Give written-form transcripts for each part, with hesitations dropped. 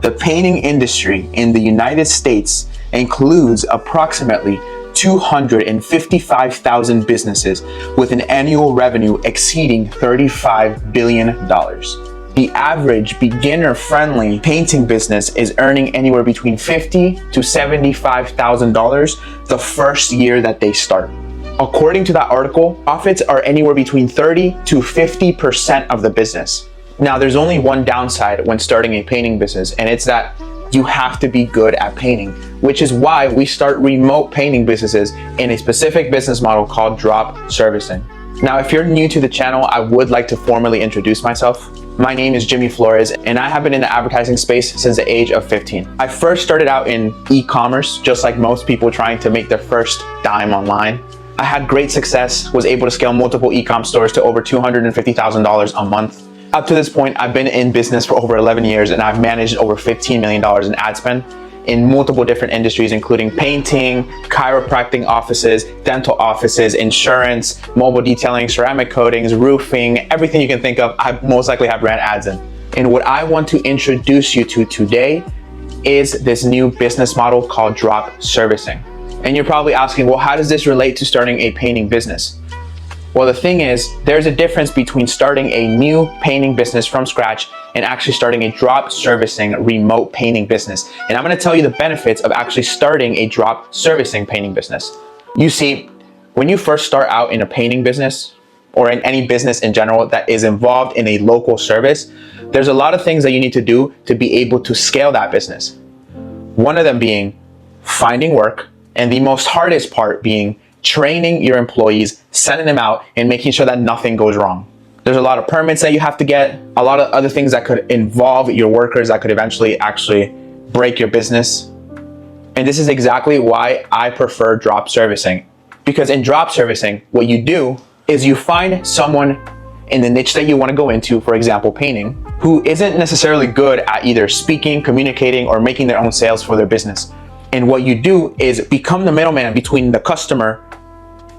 The painting industry in the United States includes approximately 255,000 businesses with an annual revenue exceeding $35 billion. The average beginner-friendly painting business is earning anywhere between $50,000 to $75,000 the first year that they start. According to that article, profits are anywhere between 30 to 50% of the business. Now, there's only one downside when starting a painting business, and it's that you have to be good at painting, which is why we start remote painting businesses in a specific business model called drop servicing. Now, if you're new to the channel, I would like to formally introduce myself. My name is Jimmy Flores, and I have been in the advertising space since the age of 15. I first started out in e-commerce, just like most people trying to make their first dime online. I had great success, was able to scale multiple e-com stores to over $250,000 a month. Up to this point, I've been in business for over 11 years, and I've managed over $15 million in ad spend in multiple different industries, including painting, chiropractic offices, dental offices, insurance, mobile detailing, ceramic coatings, roofing, everything you can think of, I most likely have ran ads in. And what I want to introduce you to today is this new business model called drop servicing. And you're probably asking, well, how does this relate to starting a painting business? Well, the thing is, there's a difference between starting a new painting business from scratch and actually starting a drop servicing remote painting business. And I'm going to tell you the benefits of actually starting a drop servicing painting business. You see, when you first start out in a painting business or in any business in general that is involved in a local service, there's a lot of things that you need to do to be able to scale that business. One of them being finding work, and the most hardest part being training your employees, sending them out, and making sure that nothing goes wrong. There's a lot of permits that you have to get, a lot of other things that could involve your workers that could eventually actually break your business. And this is exactly why I prefer drop servicing. Because in drop servicing, what you do is you find someone in the niche that you want to go into, for example, painting, who isn't necessarily good at either speaking, communicating, or making their own sales for their business. And what you do is become the middleman between the customer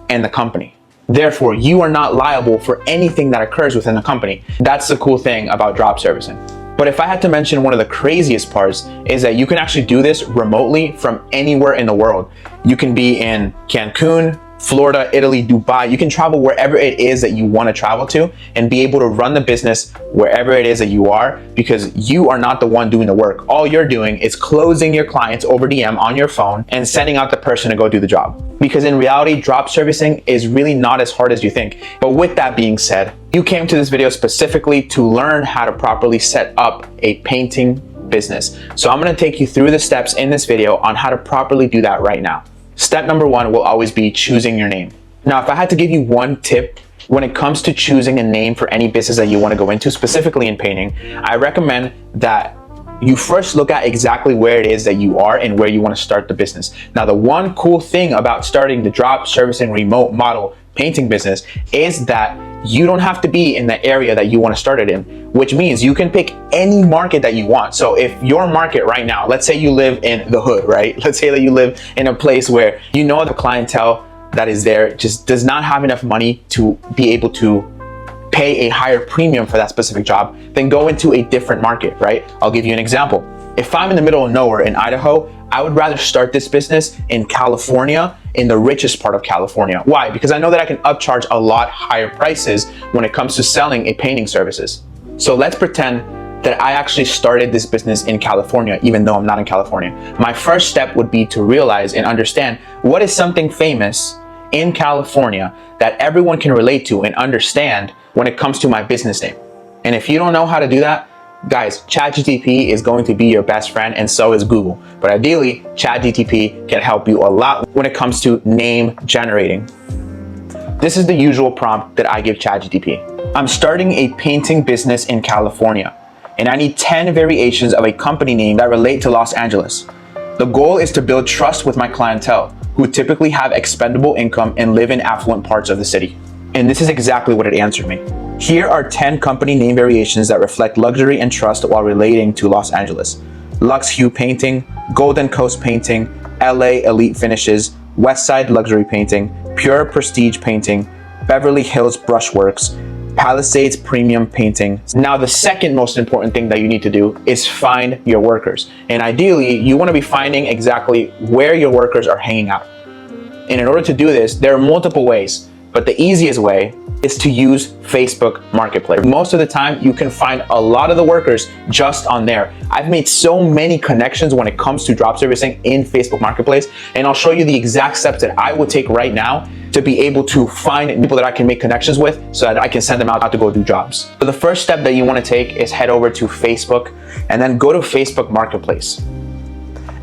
and the company. Therefore, you are not liable for anything that occurs within the company. That's the cool thing about drop servicing. But if I had to mention one of the craziest parts is that you can actually do this remotely from anywhere in the world. You can be in Cancun, Florida, Italy, Dubai. You can travel wherever it is that you want to travel to and be able to run the business wherever it is that you are, because you are not the one doing the work. All you're doing is closing your clients over DM on your phone and sending out the person to go do the job. Because in reality, drop servicing is really not as hard as you think. But with that being said, you came to this video specifically to learn how to properly set up a painting business. So I'm going to take you through the steps in this video on how to properly do that right now. Step number one will always be choosing your name. Now, if I had to give you one tip when it comes to choosing a name for any business that you want to go into, specifically in painting, I recommend that you first look at exactly where it is that you are and where you want to start the business. Now, the one cool thing about starting the drop servicing remote model painting business is that you don't have to be in the area that you want to start it in, which means you can pick any market that you want. So if your market right now, let's say you live in the hood, right? Let's say that you live in a place where you know the clientele that is there just does not have enough money to be able to pay a higher premium for that specific job, then go into a different market, right? I'll give you an example. If I'm in the middle of nowhere in Idaho, I would rather start this business in California, in the richest part of California. Why? Because I know that I can upcharge a lot higher prices when it comes to selling a painting services. So let's pretend that I actually started this business in California, even though I'm not in California. My first step would be to realize and understand what is something famous in California that everyone can relate to and understand when it comes to my business name. And if you don't know how to do that, guys, ChatGPT is going to be your best friend, and so is Google. But ideally, ChatGPT can help you a lot when it comes to name generating. This is the usual prompt that I give ChatGPT. I'm starting a painting business in California, and I need 10 variations of a company name that relate to Los Angeles. The goal is to build trust with my clientele, who typically have expendable income and live in affluent parts of the city. And this is exactly what it answered me. Here are 10 company name variations that reflect luxury and trust while relating to Los Angeles. Lux Hue Painting, Golden Coast Painting, LA Elite Finishes, Westside Luxury Painting, Pure Prestige Painting, Beverly Hills Brushworks, Palisades Premium Painting. Now, the second most important thing that you need to do is find your workers. And ideally, you want to be finding exactly where your workers are hanging out. And in order to do this, there are multiple ways, but the easiest way is to use Facebook Marketplace. Most of the time, you can find a lot of the workers just on there. I've made so many connections when it comes to drop servicing in Facebook Marketplace, and I'll show you the exact steps that I would take right now to be able to find people that I can make connections with so that I can send them out to go do jobs. So the first step that you want to take is head over to Facebook and then go to Facebook Marketplace.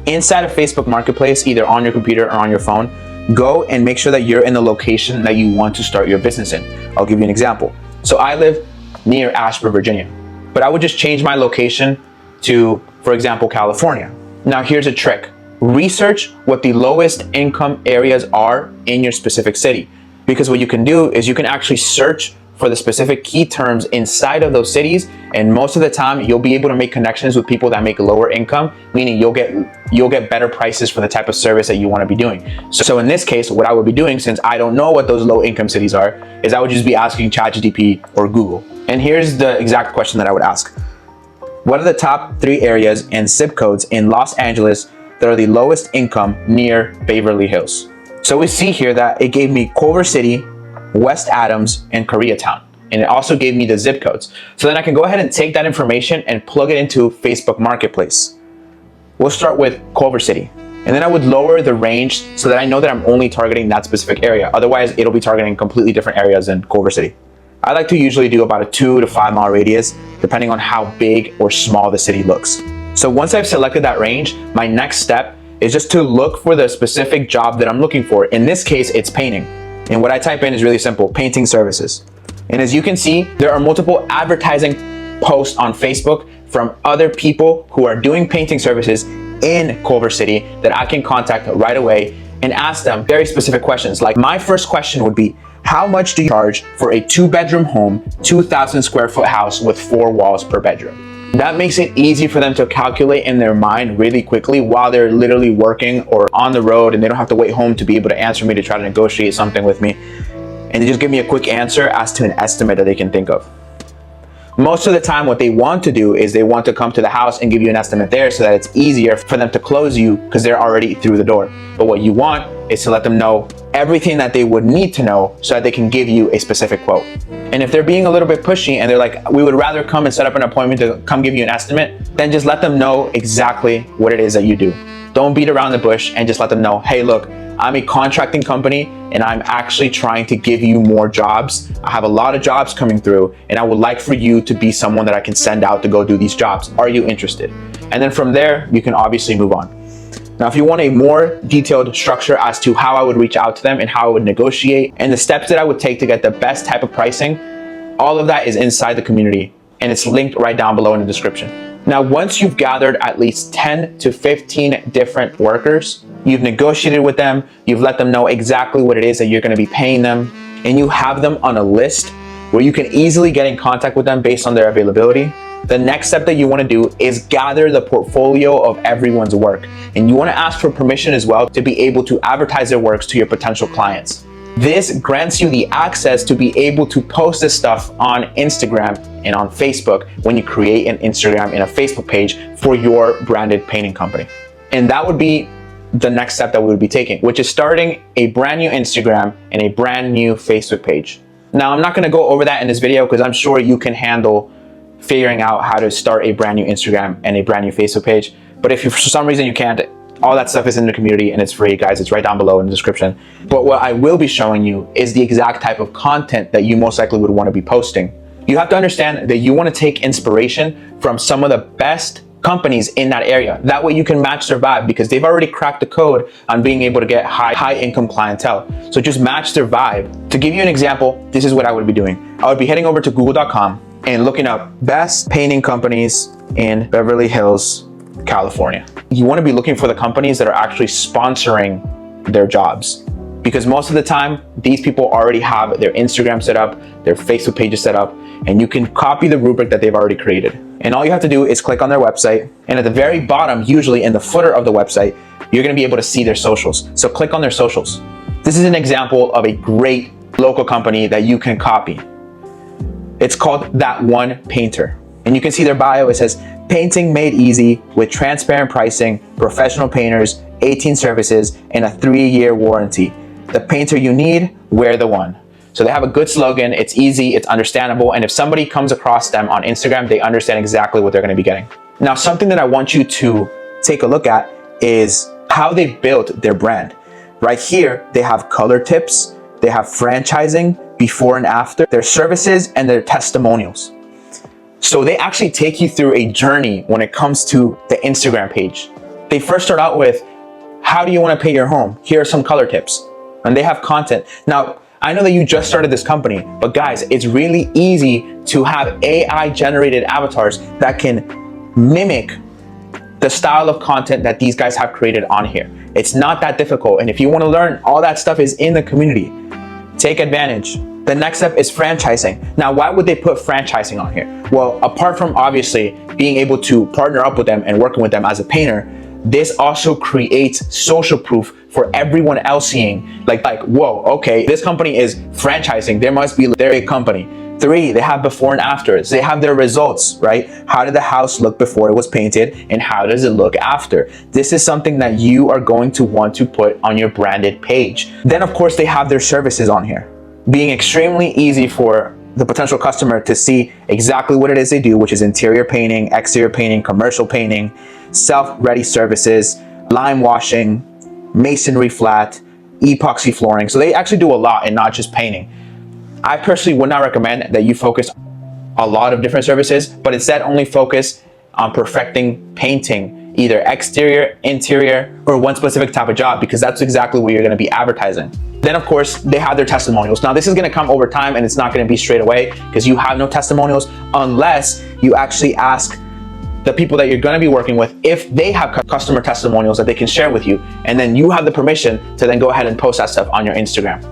Inside of Facebook Marketplace, either on your computer or on your phone, go and make sure that you're in the location that you want to start your business in. I'll give you an example. So I live near Ashburn, Virginia, but I would just change my location to, for example, California. Now here's a trick. Research what the lowest income areas are in your specific city. Because what you can do is you can actually search for the specific key terms inside of those cities, and most of the time you'll be able to make connections with people that make lower income, meaning you'll get better prices for the type of service that you want to be doing. So in this case, what I would be doing, since I don't know what those low income cities are, is I would just be asking ChatGPT or Google. And here's the exact question that I would ask. What are the top 3 areas and zip codes in Los Angeles that are the lowest income near Beverly Hills? So we see here that it gave me Culver City, West Adams, and Koreatown. And it also gave me the zip codes. So then I can go ahead and take that information and plug it into Facebook Marketplace. We'll start with Culver City. And then I would lower the range so that I know that I'm only targeting that specific area. Otherwise, it'll be targeting completely different areas in Culver City. I like to usually do about a 2 to 5 mile radius, depending on how big or small the city looks. So once I've selected that range, my next step is just to look for the specific job that I'm looking for. In this case, it's painting. And what I type in is really simple, painting services. And as you can see, there are multiple advertising posts on Facebook from other people who are doing painting services in Culver City that I can contact right away and ask them very specific questions. Like my first question would be, how much do you charge for a 2-bedroom home, 2,000 square foot house with 4 walls per bedroom? That makes it easy for them to calculate in their mind really quickly while they're literally working or on the road, and they don't have to wait home to be able to answer me to try to negotiate something with me. And they just give me a quick answer as to an estimate that they can think of. Most of the time, what they want to do is they want to come to the house and give you an estimate there so that it's easier for them to close you because they're already through the door. But what you want is to let them know everything that they would need to know so that they can give you a specific quote. And if they're being a little bit pushy and they're like, we would rather come and set up an appointment to come give you an estimate, then just let them know exactly what it is that you do. Don't beat around the bush and just let them know, hey, look, I'm a contracting company and I'm actually trying to give you more jobs. I have a lot of jobs coming through and I would like for you to be someone that I can send out to go do these jobs. Are you interested? And then from there, you can obviously move on. Now, if you want a more detailed structure as to how I would reach out to them and how I would negotiate and the steps that I would take to get the best type of pricing, all of that is inside the community and it's linked right down below in the description. Now, once you've gathered at least 10 to 15 different workers, you've negotiated with them, you've let them know exactly what it is that you're going to be paying them, and you have them on a list where you can easily get in contact with them based on their availability, the next step that you want to do is gather the portfolio of everyone's work. And you want to ask for permission as well to be able to advertise their works to your potential clients. This grants you the access to be able to post this stuff on Instagram and on Facebook when you create an Instagram and a Facebook page for your branded painting company. And that would be the next step that we would be taking, which is starting a brand new Instagram and a brand new Facebook page. Now, I'm not going to go over that in this video because I'm sure you can handle figuring out how to start a brand new Instagram and a brand new Facebook page. But if you, for some reason you can't, all that stuff is in the community and it's free, guys. It's right down below in the description. But what I will be showing you is the exact type of content that you most likely would want to be posting. You have to understand that you want to take inspiration from some of the best companies in that area. That way you can match their vibe because they've already cracked the code on being able to get high income clientele. So just match their vibe. To give you an example, this is what I would be doing. I would be heading over to google.com and looking up best painting companies in Beverly Hills, California. You want to be looking for the companies that are actually sponsoring their jobs, because most of the time these people already have their Instagram set up, their Facebook pages set up, and you can copy the rubric that they've already created. And all you have to do is click on their website, and at the very bottom, usually in the footer of the website, you're going to be able to see their socials. So click on their socials. This is an example of a great local company that you can copy. It's called That One Painter. And you can see their bio. It says, painting made easy with transparent pricing, professional painters, 18 services, and a 3-year warranty. The painter you need, we're the one. So they have a good slogan. It's easy, it's understandable. And if somebody comes across them on Instagram, they understand exactly what they're going to be getting. Now, something that I want you to take a look at is how they built their brand. Right here, they have color tips, they have franchising, before and after, their services, and their testimonials. So they actually take you through a journey when it comes to the Instagram page. They first start out with, how do you want to paint your home? Here are some color tips. And they have content. Now, I know that you just started this company, but guys, it's really easy to have AI generated avatars that can mimic the style of content that these guys have created on here. It's not that difficult. And if you want to learn, all that stuff is in the community. Take advantage. The next step is franchising. Now, why would they put franchising on here? Well, apart from obviously being able to partner up with them and working with them as a painter, this also creates social proof for everyone else seeing like, whoa, okay, this company is franchising. There must be their big company. 3, they have before and afters. They have their results, right? How did the house look before it was painted and how does it look after? This is something that you are going to want to put on your branded page. Then of course they have their services on here, being extremely easy for the potential customer to see exactly what it is they do, which is interior painting, exterior painting, commercial painting, self-ready services, lime washing, masonry flat, epoxy flooring. So they actually do a lot and not just painting. I personally would not recommend that you focus a lot of different services, but instead only focus on perfecting painting, either exterior, interior, or one specific type of job, because that's exactly what you're going to be advertising. Then of course they have their testimonials. Now this is going to come over time and it's not going to be straight away because you have no testimonials unless you actually ask the people that you're going to be working with if they have customer testimonials that they can share with you, and then you have the permission to then go ahead and post that stuff on your Instagram.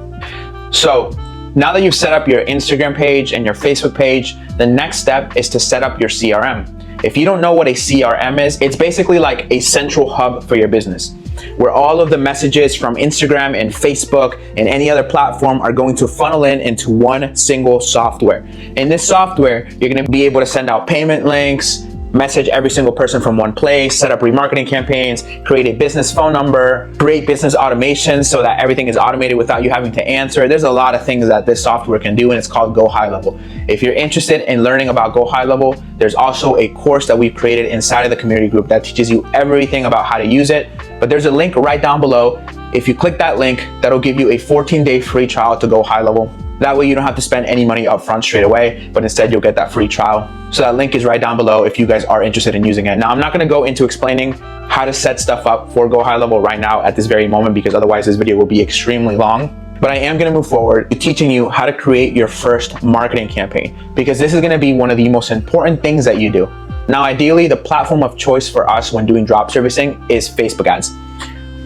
So now that you've set up your Instagram page and your Facebook page, the next step is to set up your CRM. If you don't know what a CRM is, it's basically like a central hub for your business, where all of the messages from Instagram and Facebook and any other platform are going to funnel into one single software. In this software, you're going to be able to send out payment links, message every single person from one place, set up remarketing campaigns, create a business phone number, create business automation so that everything is automated without you having to answer. There's a lot of things that this software can do, and it's called GoHighLevel. If you're interested in learning about GoHighLevel, there's also a course that we've created inside of the community group that teaches you everything about how to use it. But there's a link right down below. If you click that link, that'll give you a 14-day free trial to GoHighLevel. That way you don't have to spend any money up front straight away, but instead you'll get that free trial. So that link is right down below if you guys are interested in using it. Now, I'm not going to go into explaining how to set stuff up for GoHighLevel right now at this very moment, because otherwise this video will be extremely long. But I am going to move forward to teaching you how to create your first marketing campaign, because this is going to be one of the most important things that you do. Now, ideally, the platform of choice for us when doing drop servicing is Facebook ads.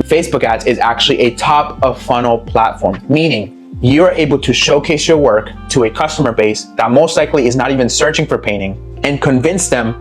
Facebook ads is actually a top of funnel platform, meaning you're able to showcase your work to a customer base that most likely is not even searching for painting and convince them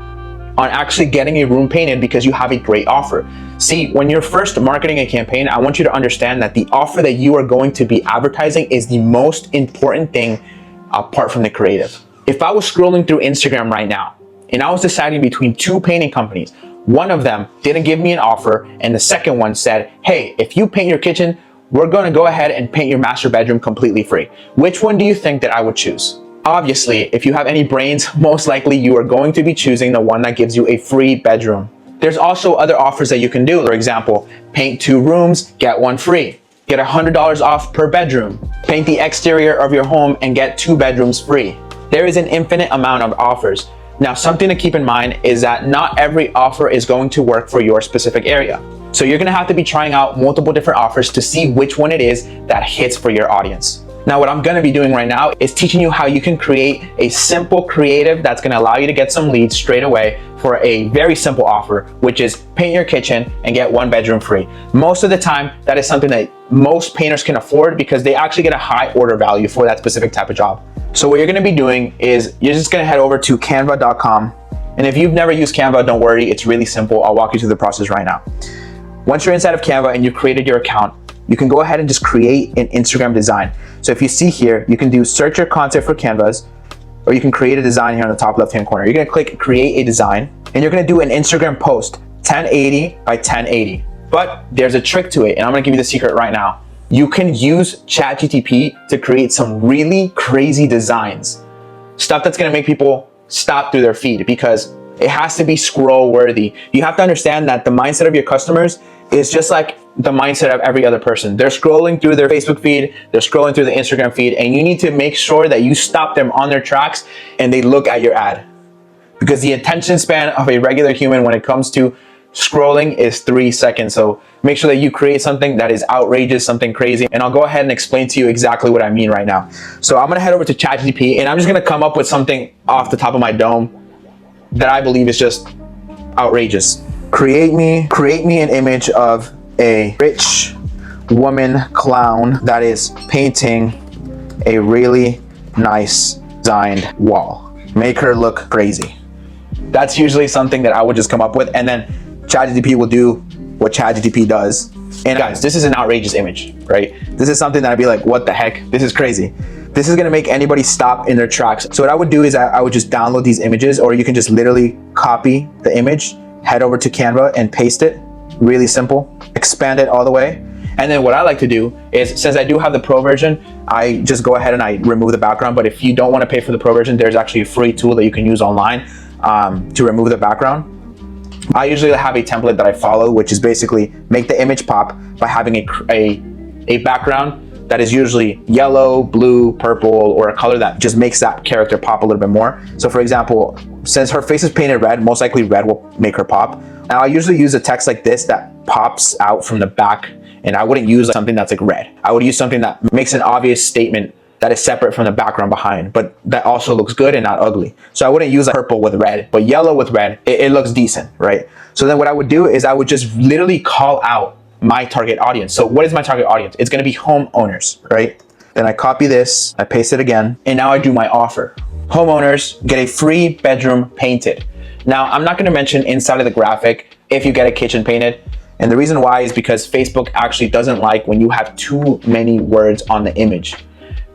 on actually getting a room painted because you have a great offer. See, when you're first marketing a campaign, I want you to understand that the offer that you are going to be advertising is the most important thing apart from the creative. If I was scrolling through Instagram right now and I was deciding between 2 painting companies, one of them didn't give me an offer and the second one said, hey, if you paint your kitchen, we're going to go ahead and paint your master bedroom completely free. Which one do you think that I would choose? Obviously, if you have any brains, most likely you are going to be choosing the one that gives you a free bedroom. There's also other offers that you can do. For example, paint 2 rooms, get 1 free. Get $100 off per bedroom. Paint the exterior of your home and get 2 bedrooms free. There is an infinite amount of offers. Now, something to keep in mind is that not every offer is going to work for your specific area. So you're gonna have to be trying out multiple different offers to see which one it is that hits for your audience. Now, what I'm gonna be doing right now is teaching you how you can create a simple creative that's gonna allow you to get some leads straight away for a very simple offer, which is paint your kitchen and get 1 bedroom free. Most of the time, that is something that most painters can afford because they actually get a high order value for that specific type of job. So what you're gonna be doing is you're just gonna head over to canva.com. And if you've never used Canva, don't worry, it's really simple. I'll walk you through the process right now. Once you're inside of Canva and you've created your account, you can go ahead and just create an Instagram design. So if you see here, you can do search your content for canvas, or you can create a design here on the top left-hand corner. You're gonna click create a design, and you're gonna do an Instagram post, 1080 by 1080. But there's a trick to it, and I'm gonna give you the secret right now. You can use ChatGPT to create some really crazy designs. Stuff that's gonna make people stop through their feed, because it has to be scroll worthy. You have to understand that the mindset of your customers is just like the mindset of every other person. They're scrolling through their Facebook feed, they're scrolling through the Instagram feed, and you need to make sure that you stop them on their tracks and they look at your ad. Because the attention span of a regular human when it comes to scrolling is 3 seconds. So make sure that you create something that is outrageous, something crazy, and I'll go ahead and explain to you exactly what I mean right now. So I'm gonna head over to ChatGPT, and I'm just gonna come up with something off the top of my dome that I believe is just outrageous. Create me an image of a rich woman clown that is painting a really nice designed wall. Make her look crazy. That's usually something that I would just come up with, and then ChatGPT will do what ChatGPT does. And guys, this is an outrageous image, right? This is something that I'd be like, what the heck? This is crazy. This is gonna make anybody stop in their tracks. So what I would do is I would just download these images, or you can just literally copy the image, head over to Canva and paste it. Really simple. Expand it all the way. And then what I like to do is, since I do have the pro version, I just go ahead and I remove the background. But if you don't want to pay for the pro version, there's actually a free tool that you can use online to remove the background. I usually have a template that I follow, which is basically make the image pop by having a background that is usually yellow, blue, purple, or a color that just makes that character pop a little bit more. So for example, since her face is painted red, most likely red will make her pop. Now I usually use a text like this that pops out from the back, and I wouldn't use something that's like red. I would use something that makes an obvious statement that is separate from the background behind, but that also looks good and not ugly. So I wouldn't use like purple with red, but yellow with red, it looks decent, right? So then what I would do is I would just literally call out my target audience. So what is my target audience? It's gonna be homeowners, right? Then I copy this, I paste it again, and now I do my offer. Homeowners get a free bedroom painted. Now, I'm not gonna mention inside of the graphic if you get a kitchen painted. And the reason why is because Facebook actually doesn't like when you have too many words on the image.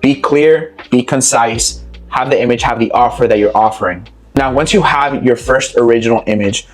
Be clear, be concise, have the image have the offer that you're offering. Now, once you have your first original image,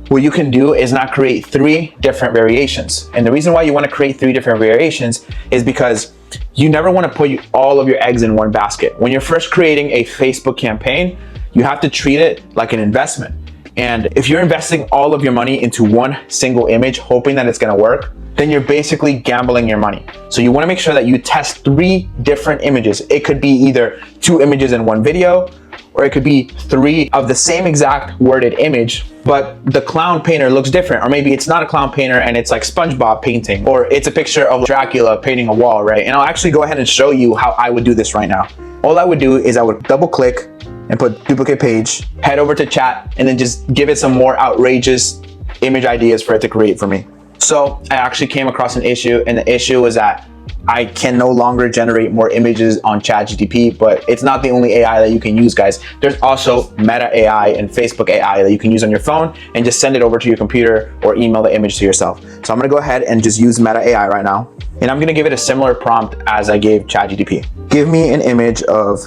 what you can do is now create 3 different variations. And the reason why you want to create 3 different variations is because you never want to put all of your eggs in one basket. When you're first creating a Facebook campaign, you have to treat it like an investment. And if you're investing all of your money into one single image, hoping that it's going to work, then you're basically gambling your money. So you want to make sure that you test 3 different images. It could be either 2 images in one video, or it could be 3 of the same exact worded image, but the clown painter looks different. Or maybe it's not a clown painter and it's like SpongeBob painting, or it's a picture of Dracula painting a wall, right? And I'll actually go ahead and show you how I would do this right now. All I would do is I would double click and put duplicate page, head over to chat, and then just give it some more outrageous image ideas for it to create for me. So I actually came across an issue, and the issue was that I can no longer generate more images on ChatGPT, but it's not the only AI that you can use, guys. There's also Meta AI and Facebook AI that you can use on your phone and just send it over to your computer or email the image to yourself. So I'm gonna go ahead and just use Meta AI right now. And I'm gonna give it a similar prompt as I gave ChatGPT. Give me an image of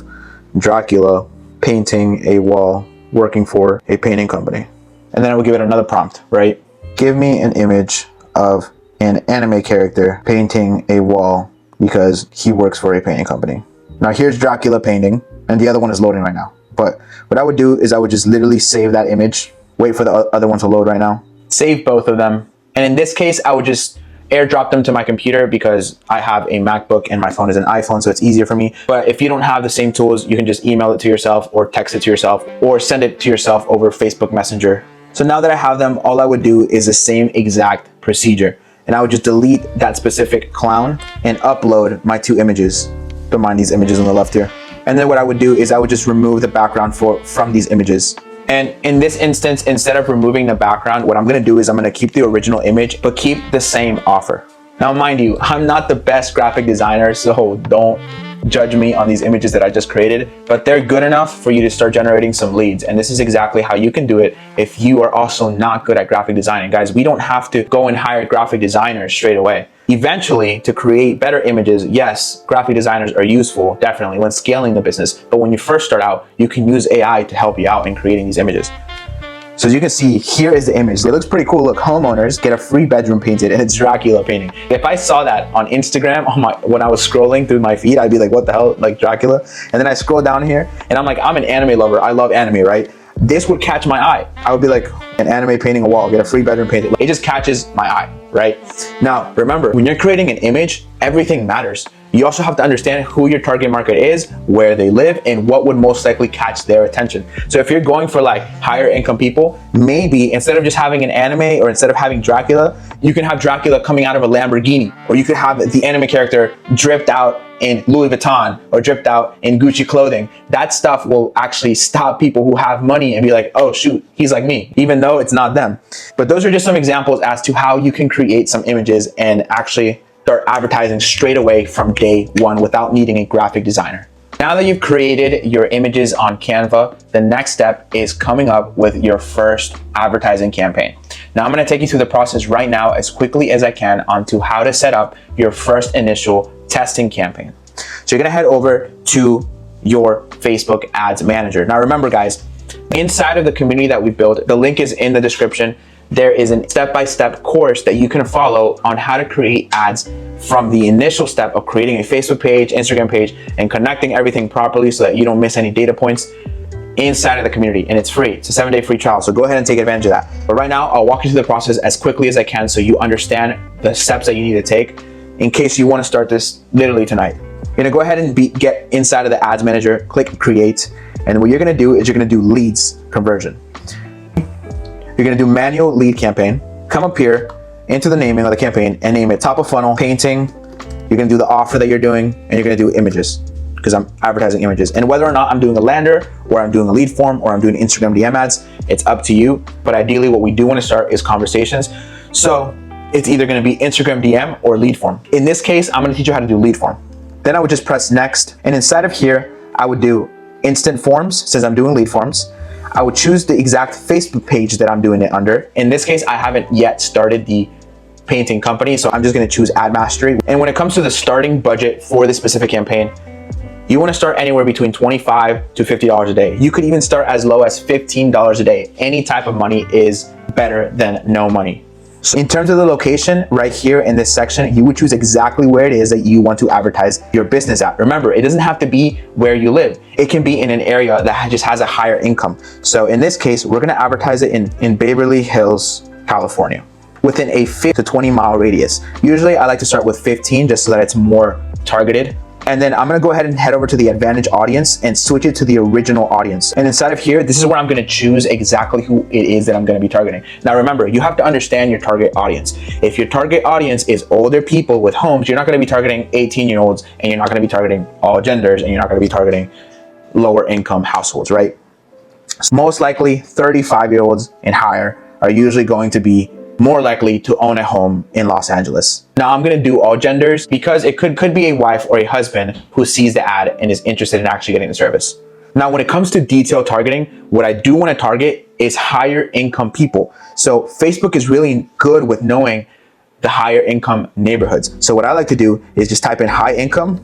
Dracula painting a wall working for a painting company. And then I would give it another prompt, right? Give me an image of an anime character painting a wall because he works for a painting company. Now here's Dracula painting, and the other one is loading right now. But what I would do is I would just literally save that image, wait for the other one to load right now, save both of them. And in this case, I would just airdrop them to my computer because I have a MacBook and my phone is an iPhone, so it's easier for me. But if you don't have the same tools, you can just email it to yourself or text it to yourself or send it to yourself over Facebook Messenger. So now that I have them, all I would do is the same exact procedure. And I would just delete that specific clown and upload my 2 images. Don't mind these images on the left here. And then what I would do is I would just remove the background from these images. And in this instance, instead of removing the background, what I'm gonna do is I'm gonna keep the original image, but keep the same offer. Now, mind you, I'm not the best graphic designer, so don't judge me on these images that I just created, but they're good enough for you to start generating some leads. And this is exactly how you can do it if you are also not good at graphic design. And guys, we don't have to go and hire graphic designers straight away. Eventually, to create better images, yes, graphic designers are useful, definitely, when scaling the business. But when you first start out, you can use AI to help you out in creating these images. So as you can see, here is the image. It looks pretty cool. Look, homeowners get a free bedroom painted, and it's Dracula painting. If I saw that on Instagram when I was scrolling through my feed, I'd be like, what the hell, like Dracula? And then I scroll down here, and I'm like, I'm an anime lover. I love anime, right? This would catch my eye. I would be like, an anime painting a wall, get a free bedroom painted. It just catches my eye, right? Now, remember, when you're creating an image, everything matters. You also have to understand who your target market is, where they live, and what would most likely catch their attention. So if you're going for like higher income people, maybe instead of just having an anime or instead of having Dracula, you can have Dracula coming out of a Lamborghini, or you could have the anime character dripped out in Louis Vuitton or dripped out in Gucci clothing. That stuff will actually stop people who have money and be like, oh shoot, he's like me, even though it's not them. But those are just some examples as to how you can create some images and actually start advertising straight away from day one without needing a graphic designer. Now that you've created your images on Canva, the next step is coming up with your first advertising campaign. Now I'm going to take you through the process right now as quickly as I can onto how to set up your first initial testing campaign. So you're going to head over to your Facebook Ads Manager. Now remember guys, inside of the community that we built, the link is in the description. There is a step-by-step course that you can follow on how to create ads from the initial step of creating a Facebook page, Instagram page, and connecting everything properly so that you don't miss any data points inside of the community. And it's free. It's a 7-day free trial. So go ahead and take advantage of that. But right now, I'll walk you through the process as quickly as I can so you understand the steps that you need to take in case you want to start this literally tonight. You're going to go ahead and get inside of the Ads Manager, click Create. And what you're going to do is you're going to do leads conversion. You're going to do manual lead campaign. Come up here into the naming of the campaign and name it top of funnel, painting. You're going to do the offer that you're doing, and you're going to do images because I'm advertising images. And whether or not I'm doing a lander or I'm doing a lead form or I'm doing Instagram DM ads, it's up to you. But ideally what we do want to start is conversations. So it's either going to be Instagram DM or lead form. In this case, I'm going to teach you how to do lead form. Then I would just press next. And inside of here, I would do instant forms since I'm doing lead forms. I would choose the exact Facebook page that I'm doing it under. In this case, I haven't yet started the painting company, so I'm just gonna choose Ad Mastery. And when it comes to the starting budget for this specific campaign, you wanna start anywhere between $25 to $50 a day. You could even start as low as $15 a day. Any type of money is better than no money. So in terms of the location, right here in this section, you would choose exactly where it is that you want to advertise your business at. Remember, it doesn't have to be where you live. It can be in an area that just has a higher income. So in this case, we're gonna advertise it in Beverly Hills, California, within a 15 to 20 mile radius. Usually I like to start with 15 just so that it's more targeted. And then I'm gonna go ahead and head over to the Advantage audience and switch it to the original audience. And inside of here, this is where I'm gonna choose exactly who it is that I'm gonna be targeting. Now remember, you have to understand your target audience. If your target audience is older people with homes, you're not gonna be targeting 18-year-olds, and you're not gonna be targeting all genders, and you're not gonna be targeting lower income households, right? So most likely 35-year-olds and higher are usually going to be more likely to own a home in Los Angeles. Now I'm gonna do all genders because it could be a wife or a husband who sees the ad and is interested in actually getting the service. Now when it comes to detailed targeting, what I do wanna target is higher income people. So Facebook is really good with knowing the higher income neighborhoods. So what I like to do is just type in high income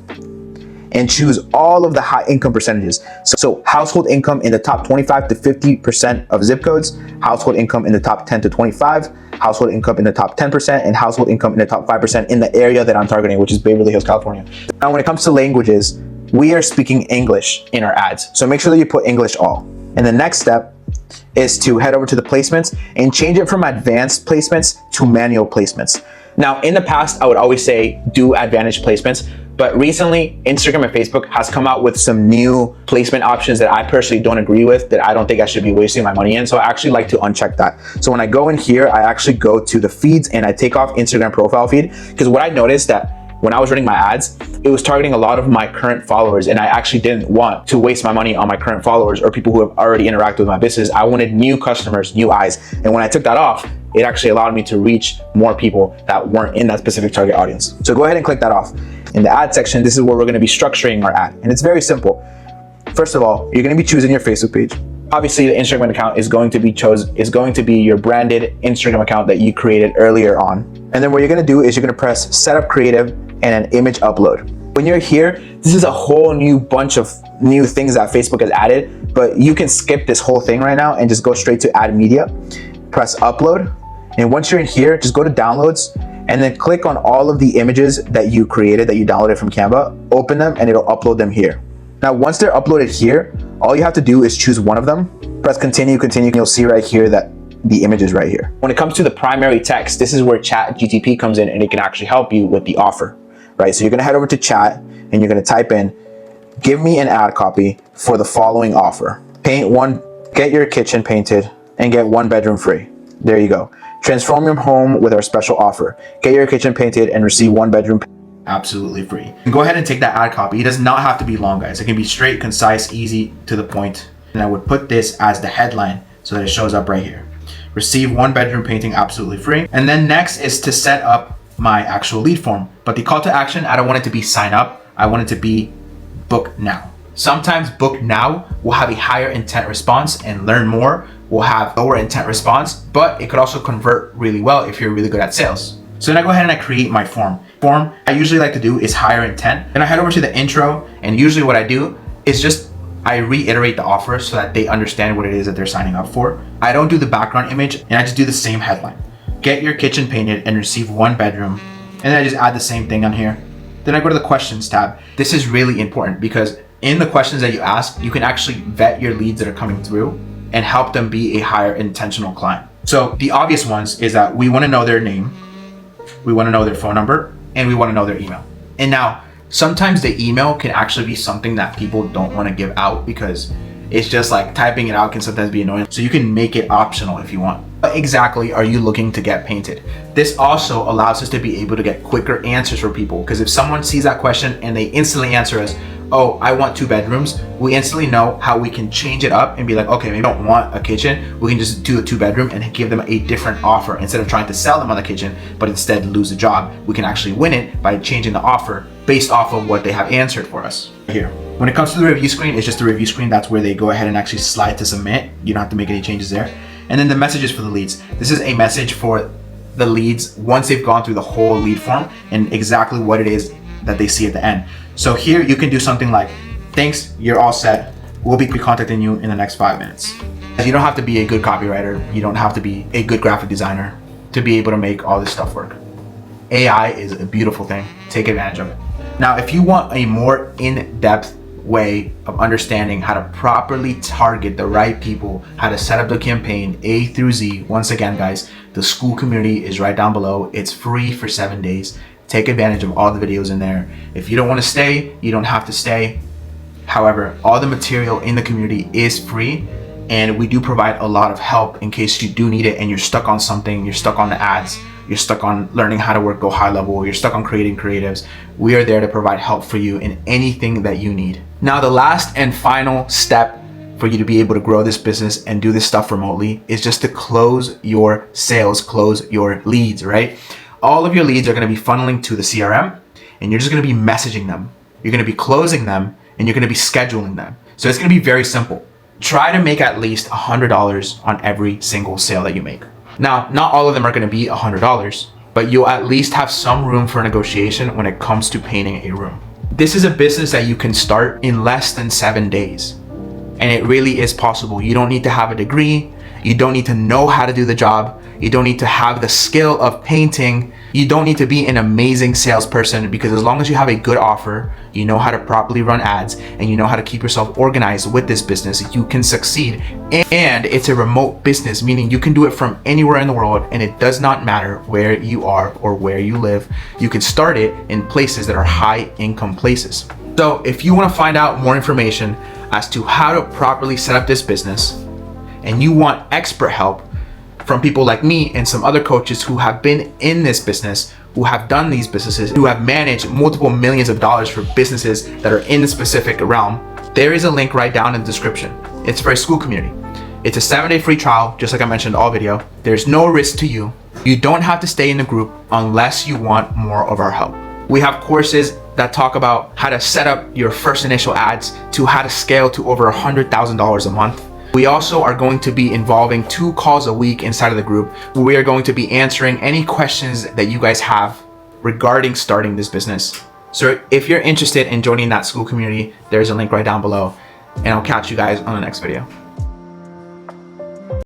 and choose all of the high income percentages. So household income in the top 25 to 50% of zip codes, household income in the top 10 to 25, household income in the top 10%, and household income in the top 5% in the area that I'm targeting, which is Beverly Hills, California. Now, when it comes to languages, we are speaking English in our ads. So make sure that you put English all. And the next step is to head over to the placements and change it from advanced placements to manual placements. Now, in the past, I would always say do advantage placements, but recently Instagram and Facebook has come out with some new placement options that I personally don't agree with, that I don't think I should be wasting my money in. So I actually like to uncheck that. So when I go in here, I actually go to the feeds and I take off Instagram profile feed, because what I noticed that when I was running my ads, it was targeting a lot of my current followers, and I actually didn't want to waste my money on my current followers or people who have already interacted with my business. I wanted new customers, new eyes. And when I took that off, it actually allowed me to reach more people that weren't in that specific target audience. So go ahead and click that off. In the ad section, this is where we're going to be structuring our ad. And it's very simple. First of all, you're going to be choosing your Facebook page. Obviously, the Instagram account is going to be your branded Instagram account that you created earlier on. And then what you're going to do is you're going to press setup creative and an image upload. When you're here, this is a whole new bunch of new things that Facebook has added, but you can skip this whole thing right now and just go straight to add media. Press upload. And once you're in here, just go to downloads and then click on all of the images that you created, that you downloaded from Canva, open them, and it'll upload them here. Now, once they're uploaded here, all you have to do is choose one of them, press continue, and you'll see right here that the image is right here. When it comes to the primary text, this is where ChatGPT comes in and it can actually help you with the offer, right? So you're gonna head over to chat and you're gonna type in, give me an ad copy for the following offer. Get your kitchen painted and get 1 bedroom free. There you go. Transform your home with our special offer. Get your kitchen painted and receive 1 bedroom absolutely free. You can go ahead and take that ad copy. It does not have to be long, guys. It can be straight, concise, easy, to the point. And I would put this as the headline so that it shows up right here. Receive 1 bedroom painting absolutely free. And then next is to set up my actual lead form. But the call to action, I don't want it to be sign up. I want it to be book now. Sometimes book now will have a higher intent response and learn more will have lower intent response, but it could also convert really well if you're really good at sales. So then I go ahead and I create my form. I usually like to do is higher intent. Then I head over to the intro, and usually what I do is just I reiterate the offer so that they understand what it is that they're signing up for. I don't do the background image, and I just do the same headline. Get your kitchen painted and receive 1 bedroom. And then I just add the same thing on here. Then I go to the questions tab. This is really important because in the questions that you ask, you can actually vet your leads that are coming through and help them be a higher intentional client. So the obvious ones is that we want to know their name, we want to know their phone number, and we want to know their email. And now, sometimes the email can actually be something that people don't want to give out because it's just like typing it out can sometimes be annoying. So you can make it optional if you want. What exactly are you looking to get painted? This also allows us to be able to get quicker answers for people, because if someone sees that question and they instantly answer us, oh, I want 2 bedrooms, we instantly know how we can change it up and be like, okay, maybe I don't want a kitchen. We can just do a 2 bedroom and give them a different offer. Instead of trying to sell them on the kitchen, but instead lose the job, we can actually win it by changing the offer based off of what they have answered for us. Here, when it comes to the review screen, it's just the review screen. That's where they go ahead and actually slide to submit. You don't have to make any changes there. And then the messages for the leads. This is a message for the leads once they've gone through the whole lead form and exactly what it is that they see at the end. So here you can do something like, thanks, you're all set. We'll be contacting you in the next 5 minutes. You don't have to be a good copywriter. You don't have to be a good graphic designer to be able to make all this stuff work. AI is a beautiful thing. Take advantage of it. Now, if you want a more in-depth way of understanding how to properly target the right people, how to set up the campaign A through Z, once again, guys, the school community is right down below. It's free for 7 days. Take advantage of all the videos in there. If you don't want to stay, you don't have to stay. However, all the material in the community is free, and we do provide a lot of help in case you do need it and you're stuck on something, you're stuck on the ads, you're stuck on learning how to work GoHighLevel, you're stuck on creating creatives. We are there to provide help for you in anything that you need. Now, the last and final step for you to be able to grow this business and do this stuff remotely is just to close your sales, close your leads, right? All of your leads are going to be funneling to the CRM, and you're just going to be messaging them. You're going to be closing them, and you're going to be scheduling them. So it's going to be very simple. Try to make at least $100 on every single sale that you make. Now, not all of them are going to be $100, but you'll at least have some room for negotiation when it comes to painting a room. This is a business that you can start in less than 7 days. And it really is possible. You don't need to have a degree. You don't need to know how to do the job. You don't need to have the skill of painting. You don't need to be an amazing salesperson, because as long as you have a good offer, you know how to properly run ads, and you know how to keep yourself organized with this business, you can succeed. And it's a remote business, meaning you can do it from anywhere in the world, and it does not matter where you are or where you live. You can start it in places that are high income places. So if you want to find out more information as to how to properly set up this business, and you want expert help from people like me and some other coaches who have been in this business, who have done these businesses, who have managed multiple millions of dollars for businesses that are in the specific realm, there is a link right down in the description. It's for a school community. It's a 7-day free trial, just like I mentioned in all video. There's no risk to you. You don't have to stay in the group unless you want more of our help. We have courses that talk about how to set up your first initial ads to how to scale to over $100,000 a month. We also are going to be involving 2 calls a week inside of the group where we are going to be answering any questions that you guys have regarding starting this business. So if you're interested in joining that school community, there's a link right down below, and I'll catch you guys on the next video.